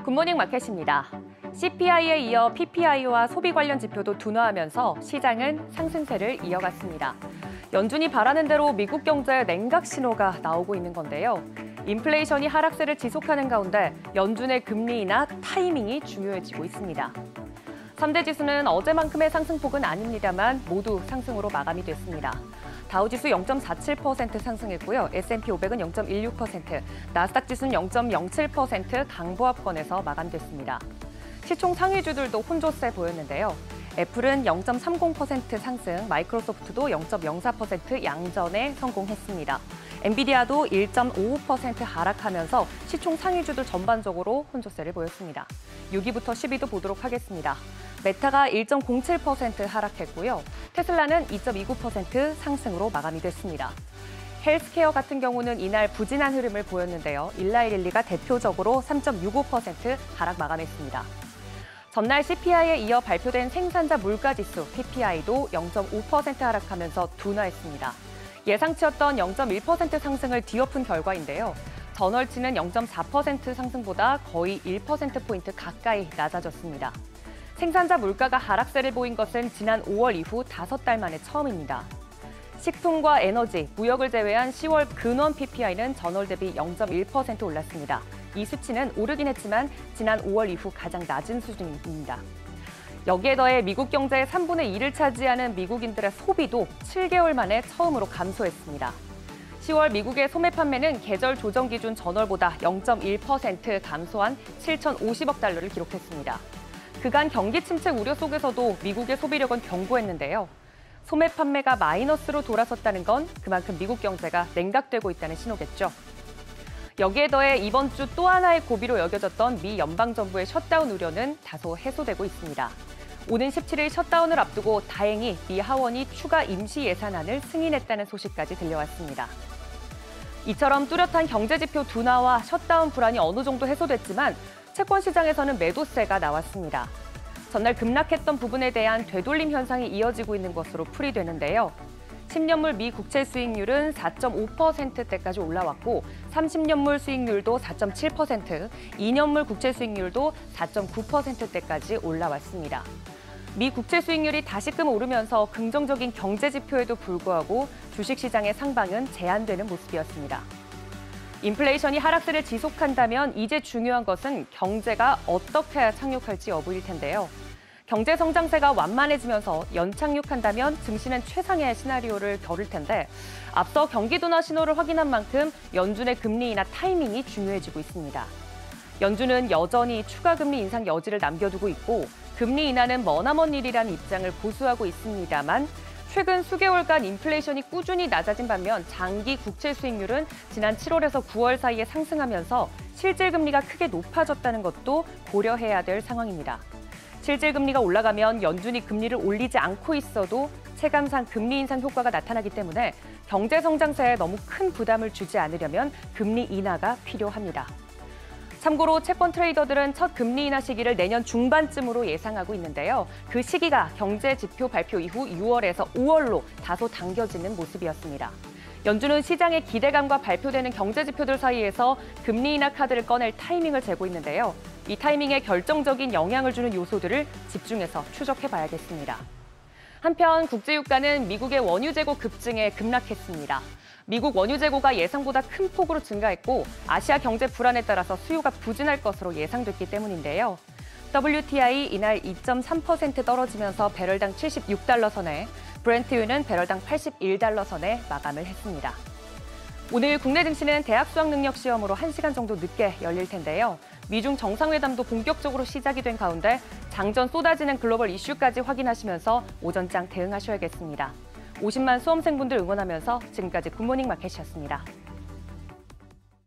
굿모닝 마켓입니다. CPI에 이어 PPI와 소비 관련 지표도 둔화하면서 시장은 상승세를 이어갔습니다. 연준이 바라는 대로 미국 경제에 냉각 신호가 나오고 있는 건데요. 인플레이션이 하락세를 지속하는 가운데 연준의 금리 인하 타이밍이 중요해지고 있습니다. 3대 지수는 어제만큼의 상승폭은 아닙니다만 모두 상승으로 마감이 됐습니다. 다우지수 0.47% 상승했고요. S&P 500은 0.16%, 나스닥 지수는 0.07% 강보합권에서 마감됐습니다. 시총 상위주들도 혼조세 보였는데요. 애플은 0.30% 상승, 마이크로소프트도 0.04% 양전에 성공했습니다. 엔비디아도 1.55% 하락하면서 시총 상위주들 전반적으로 혼조세를 보였습니다. 6위부터 10위도 보도록 하겠습니다. 메타가 1.07% 하락했고요. 테슬라는 2.29% 상승으로 마감이 됐습니다. 헬스케어 같은 경우는 이날 부진한 흐름을 보였는데요. 일라이릴리가 대표적으로 3.65% 하락 마감했습니다. 전날 CPI에 이어 발표된 생산자 물가지수 PPI도 0.5% 하락하면서 둔화했습니다. 예상치였던 0.1% 상승을 뒤엎은 결과인데요. 전월치는 0.4% 상승보다 거의 1%포인트 가까이 낮아졌습니다. 생산자 물가가 하락세를 보인 것은 지난 5월 이후 5달 만에 처음입니다. 식품과 에너지, 무역을 제외한 10월 근원 PPI는 전월 대비 0.1% 올랐습니다. 이 수치는 오르긴 했지만 지난 5월 이후 가장 낮은 수준입니다. 여기에 더해 미국 경제의 3분의 2를 차지하는 미국인들의 소비도 7개월 만에 처음으로 감소했습니다. 10월 미국의 소매 판매는 계절 조정 기준 전월보다 0.1% 감소한 7,050억 달러를 기록했습니다. 그간 경기 침체 우려 속에서도 미국의 소비력은 견고했는데요. 소매 판매가 마이너스로 돌아섰다는 건 그만큼 미국 경제가 냉각되고 있다는 신호겠죠. 여기에 더해 이번 주 또 하나의 고비로 여겨졌던 미 연방정부의 셧다운 우려는 다소 해소되고 있습니다. 오는 17일 셧다운을 앞두고 다행히 미 하원이 추가 임시 예산안을 승인했다는 소식까지 들려왔습니다. 이처럼 뚜렷한 경제지표 둔화와 셧다운 불안이 어느 정도 해소됐지만 채권 시장에서는 매도세가 나왔습니다. 전날 급락했던 부분에 대한 되돌림 현상이 이어지고 있는 것으로 풀이되는데요. 10년물 미 국채 수익률은 4.5%대까지 올라왔고 30년물 수익률도 4.7%, 2년물 국채 수익률도 4.9%대까지 올라왔습니다. 미 국채 수익률이 다시금 오르면서 긍정적인 경제 지표에도 불구하고 주식시장의 상방은 제한되는 모습이었습니다. 인플레이션이 하락세를 지속한다면 이제 중요한 것은 경제가 어떻게 해야 착륙할지 여부일 텐데요. 경제 성장세가 완만해지면서 연착륙한다면 증시는 최상의 시나리오를 겨룰 텐데 앞서 경기 둔화 신호를 확인한 만큼 연준의 금리 인하 타이밍이 중요해지고 있습니다. 연준은 여전히 추가 금리 인상 여지를 남겨두고 있고 금리 인하는 머나먼 일이라는 입장을 보수하고 있습니다만 최근 수개월간 인플레이션이 꾸준히 낮아진 반면 장기 국채 수익률은 지난 7월에서 9월 사이에 상승하면서 실질 금리가 크게 높아졌다는 것도 고려해야 될 상황입니다. 실질 금리가 올라가면 연준이 금리를 올리지 않고 있어도 체감상 금리 인상 효과가 나타나기 때문에 경제 성장세에 너무 큰 부담을 주지 않으려면 금리 인하가 필요합니다. 참고로 채권 트레이더들은 첫 금리 인하 시기를 내년 중반쯤으로 예상하고 있는데요. 그 시기가 경제 지표 발표 이후 6월에서 5월로 다소 당겨지는 모습이었습니다. 연준은 시장의 기대감과 발표되는 경제 지표들 사이에서 금리 인하 카드를 꺼낼 타이밍을 재고 있는데요. 이 타이밍에 결정적인 영향을 주는 요소들을 집중해서 추적해봐야겠습니다. 한편 국제유가는 미국의 원유 재고 급증에 급락했습니다. 미국 원유 재고가 예상보다 큰 폭으로 증가했고 아시아 경제 불안에 따라서 수요가 부진할 것으로 예상됐기 때문인데요. WTI 이날 2.3% 떨어지면서 배럴당 76달러 선에, 브렌트유는 배럴당 81달러 선에 마감을 했습니다. 오늘 국내 증시는 대학 수학 능력 시험으로 1시간 정도 늦게 열릴 텐데요. 미중 정상회담도 본격적으로 시작이 된 가운데 장전 쏟아지는 글로벌 이슈까지 확인하시면서 오전장 대응하셔야겠습니다. 50만 수험생분들 응원하면서 지금까지 굿모닝 마켓이었습니다.